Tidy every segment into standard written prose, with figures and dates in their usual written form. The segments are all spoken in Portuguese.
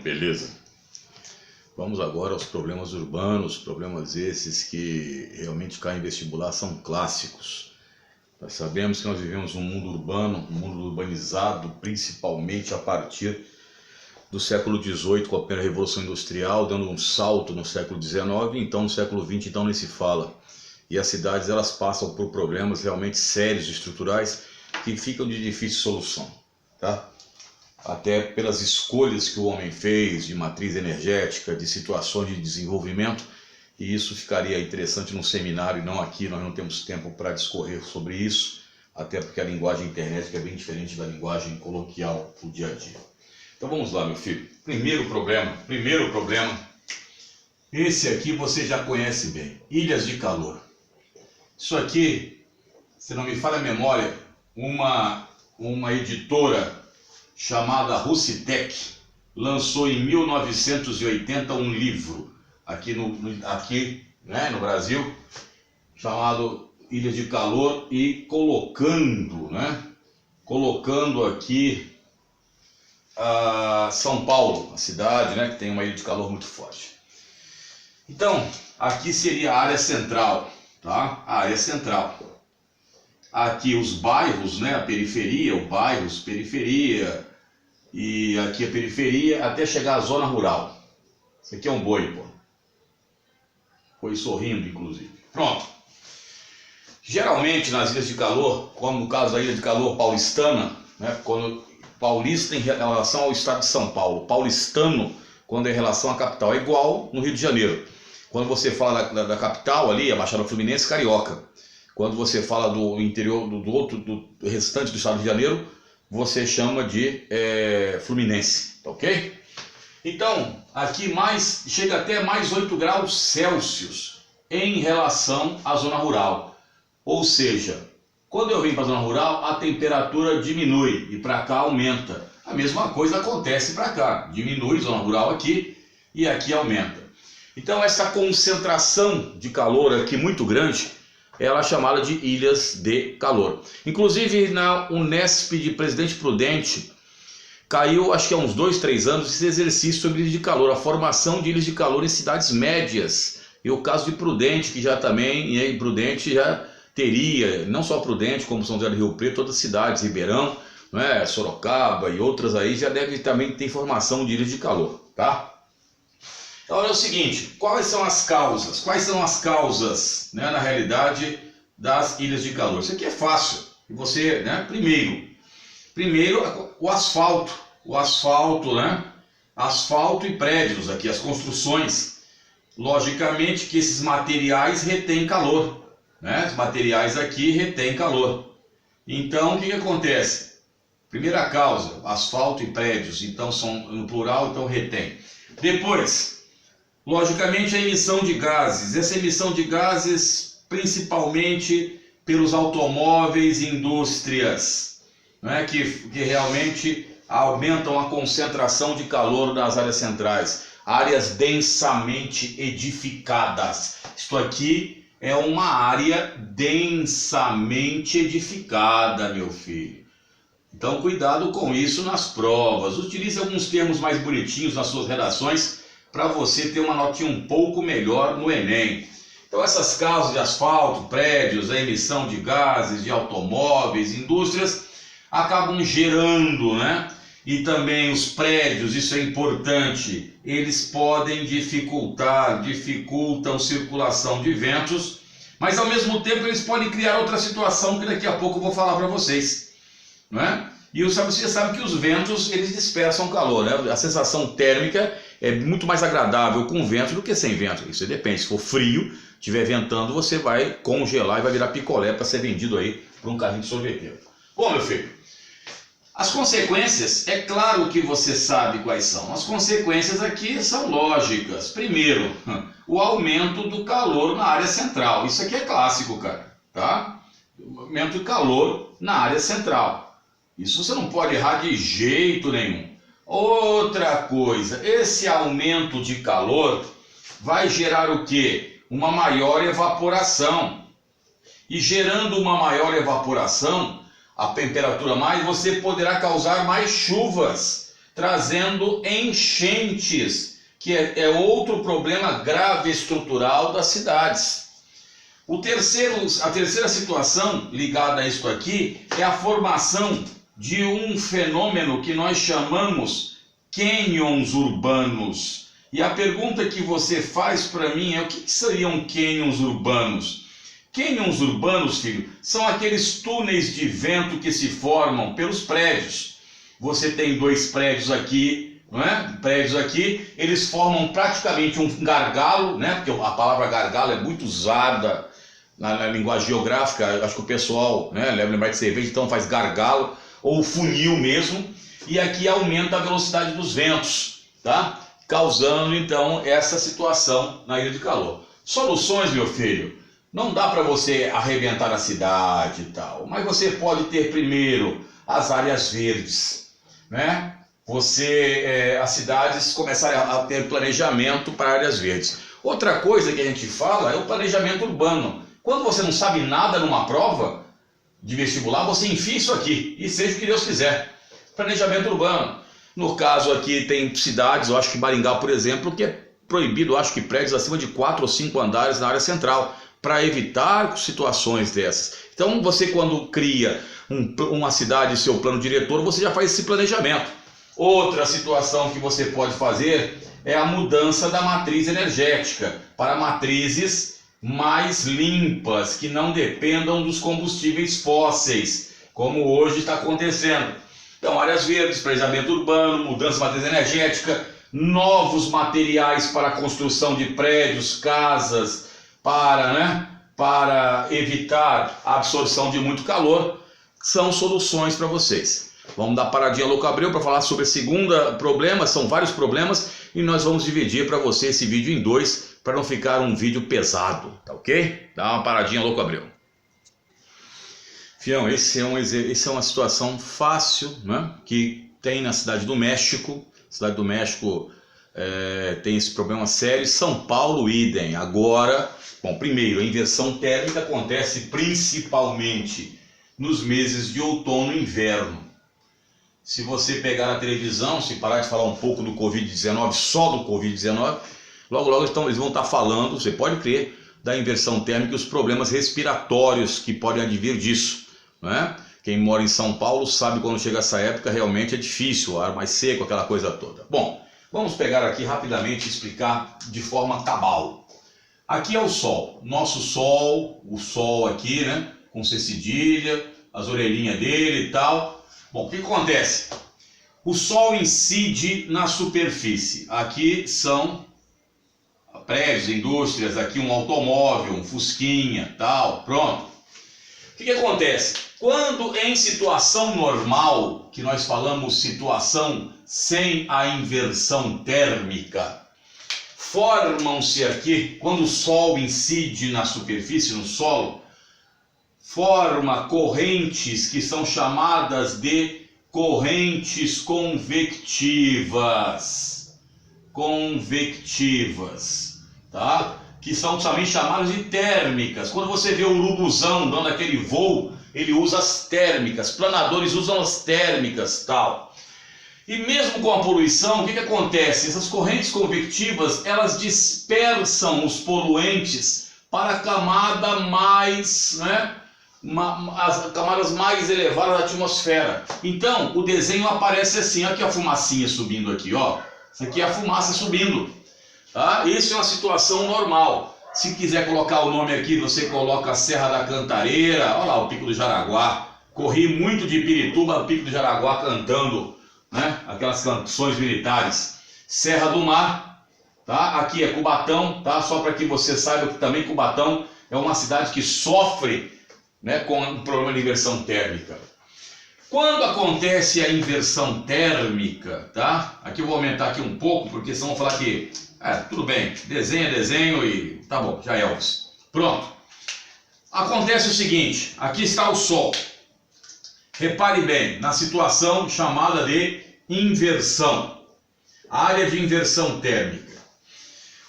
Beleza. Vamos agora aos problemas urbanos, problemas esses que realmente caem em vestibular, são clássicos. Nós sabemos que nós vivemos um mundo urbano, um mundo urbanizado, principalmente a partir do século XVIII, com a primeira Revolução Industrial, dando um salto no século XIX, então no século XX então nem se fala. E as cidades elas passam por problemas realmente sérios, estruturais, que ficam de difícil solução, tá? Até pelas escolhas que o homem fez de matriz energética, de situações de desenvolvimento, e isso ficaria interessante num seminário e não aqui, nós não temos tempo para discorrer sobre isso, até porque a linguagem internet é bem diferente da linguagem coloquial do dia a dia. Então vamos lá, meu filho. Primeiro problema, esse aqui você já conhece bem, ilhas de calor. Isso aqui, se não me falha a memória, uma editora chamada Russitec lançou em 1980 um livro aqui no Brasil, chamado Ilha de Calor, e colocando aqui São Paulo, a cidade, que tem uma ilha de calor muito forte. Então, aqui seria a área central, tá? A área central. Aqui os bairros, a periferia, periferia, e aqui a periferia até chegar à zona rural. Isso aqui é um boi, pô. Foi sorrindo, inclusive. Pronto. Geralmente nas ilhas de calor, como no caso da ilha de calor paulistana, quando paulista em relação ao estado de São Paulo, paulistano quando é em relação à capital, é igual no Rio de Janeiro. Quando você fala da capital ali, a Baixada Fluminense, carioca. Quando você fala do interior, do restante do estado de Janeiro, você chama de fluminense, tá ok? Então, aqui chega até mais 8 graus Celsius em relação à zona rural. Ou seja, quando eu venho para a zona rural, a temperatura diminui e para cá aumenta. A mesma coisa acontece para cá, diminui zona rural aqui e aqui aumenta. Então essa concentração de calor aqui muito grande, ela é chamada de ilhas de calor. Inclusive na Unesp de Presidente Prudente, caiu acho que há uns 2, 3 anos esse exercício sobre ilhas de calor, a formação de ilhas de calor em cidades médias. E o caso de Prudente, que já também, Prudente já teria, não só Prudente, como São José do Rio Preto, outras cidades, Ribeirão, Sorocaba e outras aí, já devem também ter formação de ilhas de calor, tá? Então é o seguinte, quais são as causas? Quais são as causas, na realidade, das ilhas de calor? Isso aqui é fácil. E você, primeiro o asfalto, asfalto e prédios aqui, as construções. Logicamente que esses materiais retêm calor, Os materiais aqui retêm calor. Então o que acontece? Primeira causa, asfalto e prédios, então são no plural, então retém. Depois, logicamente, a emissão de gases. Essa emissão de gases, principalmente pelos automóveis e indústrias, que realmente aumentam a concentração de calor nas áreas centrais. Áreas densamente edificadas. Isto aqui é uma área densamente edificada, meu filho. Então, cuidado com isso nas provas. Utilize alguns termos mais bonitinhos nas suas redações, para você ter uma notinha um pouco melhor no Enem. Então essas causas de asfalto, prédios, a emissão de gases, de automóveis, indústrias, acabam gerando, E também os prédios, isso é importante, eles podem dificultam circulação de ventos, mas ao mesmo tempo eles podem criar outra situação que daqui a pouco eu vou falar para vocês, E você sabe que os ventos, eles dispersam calor, A sensação térmica é muito mais agradável com vento do que sem vento. Isso depende. Se for frio, estiver ventando, você vai congelar e vai virar picolé para ser vendido aí para um carrinho de sorveteiro. Bom, meu filho, as consequências, é claro que você sabe quais são. As consequências aqui são lógicas. Primeiro, o aumento do calor na área central. Isso aqui é clássico, cara, tá? O aumento de calor na área central. Isso você não pode errar de jeito nenhum. Outra coisa, esse aumento de calor vai gerar o quê? Uma maior evaporação. E gerando uma maior evaporação, a temperatura mais, você poderá causar mais chuvas. trazendo enchentes, que é outro problema grave estrutural das cidades. A terceira situação ligada a isso aqui é a formação de um fenômeno que nós chamamos cânions urbanos. E a pergunta que você faz para mim é: o que seriam cânions urbanos? Cânions urbanos, filho, são aqueles túneis de vento que se formam pelos prédios. Você tem dois prédios aqui, não é? Prédios aqui, eles formam praticamente um gargalo, né? Porque a palavra gargalo é muito usada na linguagem geográfica. Acho que o pessoal, né, lembra de cerveja, então faz gargalo ou funil mesmo. E aqui aumenta a velocidade dos ventos, tá? Causando então essa situação na ilha de calor. Soluções, meu filho, não dá para você arrebentar a cidade e tal, mas você pode ter primeiro as áreas verdes, né? As cidades começarem a ter planejamento para áreas verdes. Outra coisa que a gente fala é o planejamento urbano. Quando você não sabe nada numa prova de vestibular, você enfia isso aqui e seja o que Deus quiser. Planejamento urbano. No caso aqui tem cidades, eu acho que Maringá, por exemplo, que é proibido, eu acho que prédios acima de 4 ou 5 andares na área central, para evitar situações dessas. Então você, quando cria uma cidade, seu plano diretor, você já faz esse planejamento. Outra situação que você pode fazer é a mudança da matriz energética para matrizes mais limpas, que não dependam dos combustíveis fósseis, como hoje está acontecendo. Então, áreas verdes, planejamento urbano, mudança de matriz energética, novos materiais para a construção de prédios, casas, para evitar a absorção de muito calor, são soluções para vocês. Vamos dar paradinha Louco Abreu para falar sobre o segundo problema. São vários problemas e nós vamos dividir para você esse vídeo em dois, para não ficar um vídeo pesado, tá ok? Dá uma paradinha Louco Abreu. Fião, esse é uma situação fácil, né, que tem na Cidade do México. Cidade do México tem esse problema sério. São Paulo, idem. Agora, bom, primeiro, a inversão térmica acontece principalmente nos meses de outono e inverno. Se você pegar na televisão, se parar de falar um pouco do Covid-19, só do Covid-19, logo eles vão estar falando, você pode crer, da inversão térmica e os problemas respiratórios que podem advir disso. Né? Quem mora em São Paulo sabe quando chega essa época realmente é difícil, o ar mais seco, aquela coisa toda. Bom, vamos pegar aqui rapidamente e explicar de forma cabal. Aqui é o Sol, nosso Sol, o Sol aqui, né, com C cedilha, as orelhinhas dele e tal. Bom, o que acontece? O Sol incide na superfície. Aqui são prédios, indústrias, aqui um automóvel, um fusquinha, tal, pronto. O que acontece? Quando em situação normal, que nós falamos situação sem a inversão térmica, formam-se aqui, quando o Sol incide na superfície, no solo, forma correntes que são chamadas de correntes convectivas. Tá? Que são também chamadas de térmicas. Quando você vê o urubuzão dando aquele voo, ele usa as térmicas, planadores usam as térmicas, tal. E mesmo com a poluição, o que acontece? Essas correntes convectivas, elas dispersam os poluentes para a camada mais, né, as camadas mais elevadas da atmosfera. Então, o desenho aparece assim, aqui a fumacinha subindo aqui, ó. Isso aqui é a fumaça subindo. Tá? Isso é uma situação normal. Se quiser colocar o nome aqui, você coloca a Serra da Cantareira. Olha lá o Pico do Jaraguá. Corri muito de Pirituba ao Pico do Jaraguá cantando, né, aquelas canções militares. Serra do Mar, tá? Aqui é Cubatão, tá? Só para que você saiba que também Cubatão é uma cidade que sofre, né, com um problema de inversão térmica. Quando acontece a inversão térmica, tá? Aqui eu vou aumentar aqui um pouco, porque senão vão falar que tudo bem, desenho é desenho e tá bom, já é Elvis. Pronto. Acontece o seguinte, aqui está o Sol. Repare bem, na situação chamada de inversão, área de inversão térmica.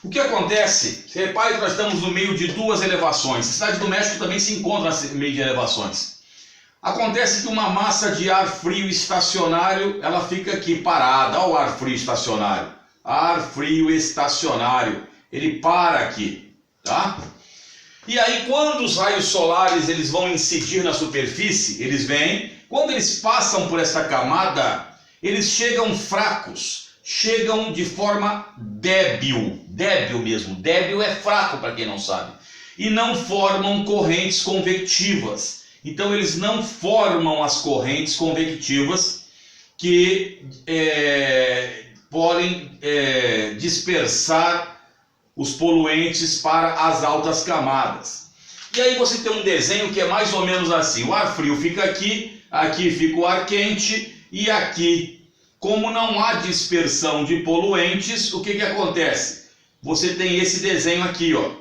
O que acontece? Repare que nós estamos no meio de duas elevações. A Cidade do México também se encontra no meio de elevações. Acontece que uma massa de ar frio estacionário, ela fica aqui parada. Olha o ar frio estacionário. Ar frio estacionário. Ele para aqui, tá? E aí quando os raios solares eles vão incidir na superfície, eles vêm, quando eles passam por essa camada, eles chegam fracos, chegam de forma débil mesmo. Débil é fraco para quem não sabe. E não formam correntes convectivas. Então eles não formam as correntes convectivas que podem dispersar os poluentes para as altas camadas. E aí você tem um desenho que é mais ou menos assim. O ar frio fica aqui, aqui fica o ar quente e aqui, como não há dispersão de poluentes, o que acontece? Você tem esse desenho aqui, ó.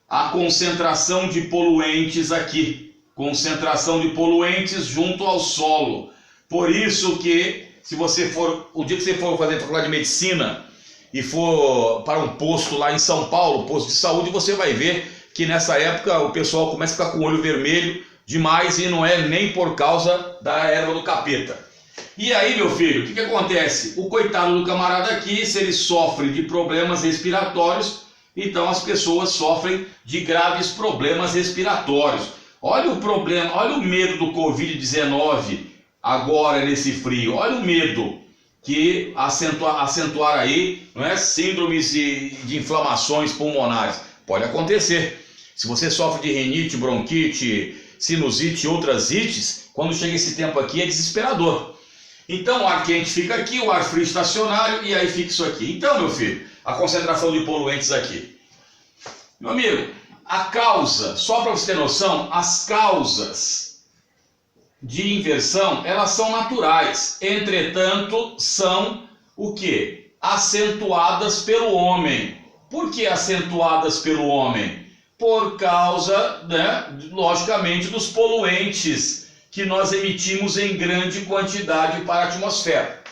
A concentração de poluentes aqui. Concentração de poluentes junto ao solo. Por isso que, se você for, o dia que você for fazer faculdade de medicina e for para um posto lá em São Paulo, posto de saúde, você vai ver que nessa época o pessoal começa a ficar com o olho vermelho demais e não é nem por causa da erva do capeta. E aí, meu filho, o que acontece? O coitado do camarada aqui, se ele sofre de problemas respiratórios, então as pessoas sofrem de graves problemas respiratórios. Olha o problema, olha o medo do Covid-19 agora nesse frio, olha o medo que acentuar aí, não é, síndromes de inflamações pulmonares. Pode acontecer. Se você sofre de rinite, bronquite, sinusite e outras ites, quando chega esse tempo aqui é desesperador. Então o ar quente fica aqui, o ar frio estacionário e aí fica isso aqui. Então, meu filho, a concentração de poluentes aqui. Meu amigo, a causa, só para você ter noção, as causas de inversão, elas são naturais. Entretanto, são o quê? Acentuadas pelo homem. Por que acentuadas pelo homem? Por causa, né, logicamente, dos poluentes que nós emitimos em grande quantidade para a atmosfera.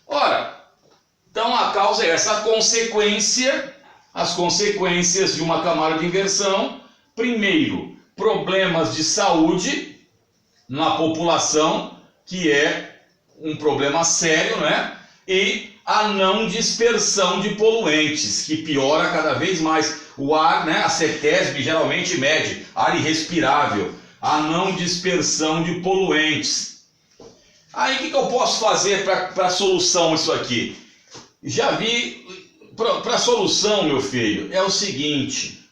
Ora, então a causa é essa, a consequência, as consequências de uma camada de inversão. Primeiro, problemas de saúde na população, que é um problema sério, né? E a não dispersão de poluentes, que piora cada vez mais. O ar, né? A CETESB geralmente mede ar irrespirável, a não dispersão de poluentes. Aí o que eu posso fazer para solução isso aqui? Já vi, para solução, meu filho, é o seguinte.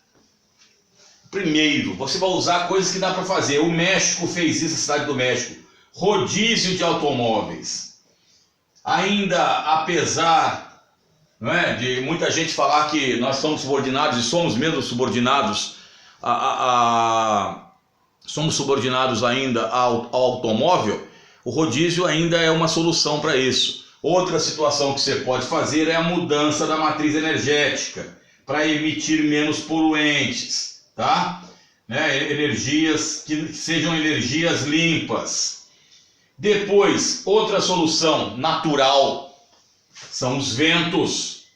Primeiro, você vai usar coisas que dá para fazer. O México fez isso, a cidade do México. Rodízio de automóveis. Ainda, apesar, não é, de muita gente falar que nós somos subordinados, e somos mesmo subordinados, somos subordinados ainda ao automóvel, o rodízio ainda é uma solução para isso. Outra situação que você pode fazer é a mudança da matriz energética, para emitir menos poluentes. Tá? Né? Energias que sejam energias limpas. Depois, outra solução natural são os ventos.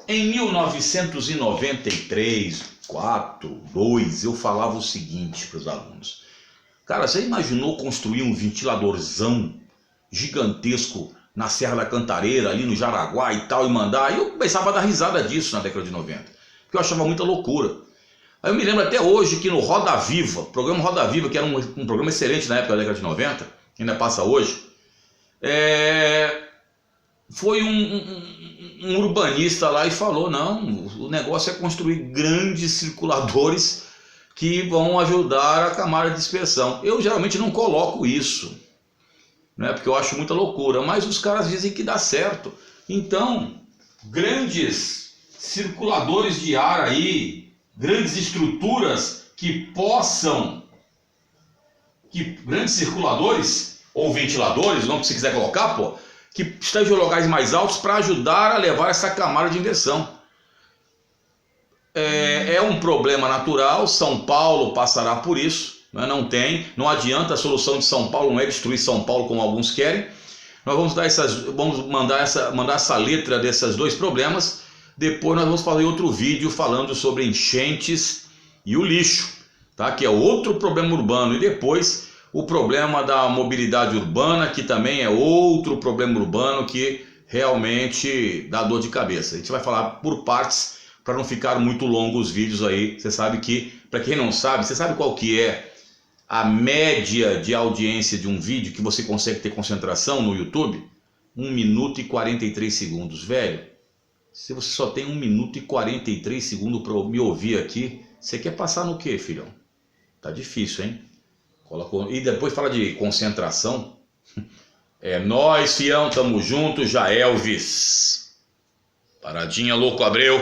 Em 1993, 4, 2, eu falava o seguinte para os alunos. Cara, você imaginou construir um ventiladorzão gigantesco na Serra da Cantareira, ali no Jaraguá e tal, e mandar? Eu começava a dar risada disso na década de 90. Que eu achava muita loucura. Aí eu me lembro até hoje que no Roda Viva, o programa Roda Viva, que era um programa excelente na época da década de 90, ainda passa hoje, foi um urbanista lá e falou, não, o negócio é construir grandes circuladores que vão ajudar a camada de dispersão. Eu geralmente não coloco isso, né, porque eu acho muita loucura, mas os caras dizem que dá certo. Então, grandes circuladores de ar aí, grandes estruturas grandes circuladores ou ventiladores, não que você quiser colocar, pô, que estejam em locais mais altos para ajudar a levar essa camada de inversão. É um problema natural, São Paulo passará por isso, né? Não adianta, a solução de São Paulo não é destruir São Paulo como alguns querem. Nós vamos mandar essa letra desses dois problemas. Depois nós vamos fazer outro vídeo falando sobre enchentes e o lixo, tá? Que é outro problema urbano. E depois o problema da mobilidade urbana, que também é outro problema urbano que realmente dá dor de cabeça. A gente vai falar por partes para não ficar muito longo os vídeos aí. Você sabe que, para quem não sabe, você sabe qual que é a média de audiência de um vídeo que você consegue ter concentração no YouTube? 1 minuto e 43 segundos, velho. Se você só tem 1 minuto e 43 segundos para me ouvir aqui, você quer passar no quê, filhão? Tá difícil, hein? E depois fala de concentração. É nóis, fião, tamo junto, já Elvis. Paradinha, louco, Abreu.